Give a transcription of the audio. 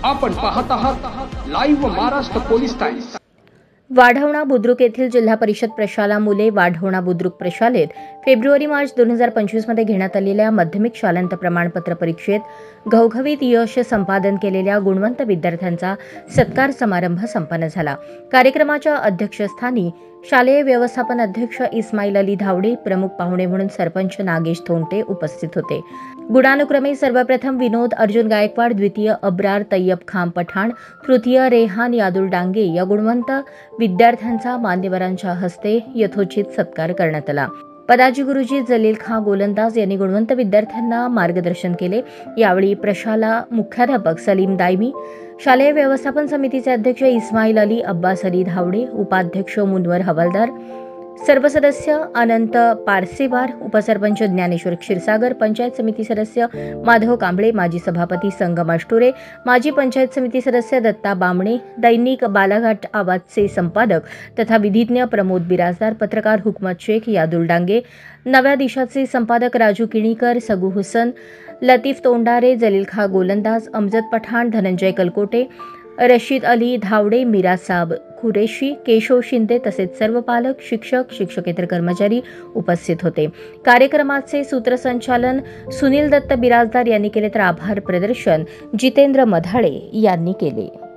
आपण पाहत आहात लाईव्ह महाराष्ट्र पोलीस टाइम्स। वाढवणा बुद्रुक येथील जिल्हा परिषद प्रशाला मुले वाढवणा बुद्रुक प्रशालेत फेब्रुवारी-मार्च 2025 मध्ये घेण्यात आलेल्या माध्यमिक शालांत प्रमाणपत्र परीक्षेत घवघवीत यश संपादन केलेल्या गुणवंत विद्यार्थ्यांचा सत्कार समारंभ संपन्न झाला। कार्यक्रमाच्या अध्यक्षस्थानी शालेय व्यवस्थापन अध्यक्ष इस्माईल अली धावडे, प्रमुख पाहुणे म्हणून सरपंच नागेश थोंटे उपस्थित होते। गुणानुक्रमे सर्वप्रथम विनोद अर्जुन गायकवाड, द्वितीय अब्रार तय्यब खान पठाण, तृतीय रेहान यादुल डांगे या गुणवंत विद्यार्थ्यांचा मान्यवरांच्या हस्ते यथोचित सत्कार करण्यात आला। पदाजी गुरुजी जलील खान गोलंदाज यांनी गुणवंत विद्यार्थ्यांना मार्गदर्शन केले। यावेळी प्रशाला मुख्याध्यापक सलीम दायमी, शालेय व्यवस्थापन समितीचे अध्यक्ष इस्माईल अली, अब्बास अली धावडे, उपाध्यक्ष मुनवर हवालदार, सर्व सदस्य अनंत पारसेवार, उपसरपंच ज्ञानेश्वर क्षीरसागर, पंचायत समिती सदस्य माधव कांबळे, माजी सभापती संगम अष्टुरे, माजी पंचायत समिती सदस्य दत्ता बामणे, दैनिक बालाघाट आवाजचे संपादक तथा विधिज्ञ प्रमोद बिराजदार, पत्रकार हुकमत शेख, यादुल डांगे, नव्या दिशाचे संपादक राजू किणीकर, सगू हुसन, लतीफ तोंडारे, जलील खा गोलंदाज, अमजद पठाण, धनंजय कलकोटे, रशीद अली धावडे, मिराज साब कुरेशी, केशव शिंदे तसेच सर्व पालक, शिक्षक, शिक्षकेतर कर्मचारी उपस्थित होते। कार्यक्रमाचे सूत्रसंचालन सुनील दत्त बिराजदार यांनी केले तर आभार प्रदर्शन जितेंद्र मधाळे यांनी केले।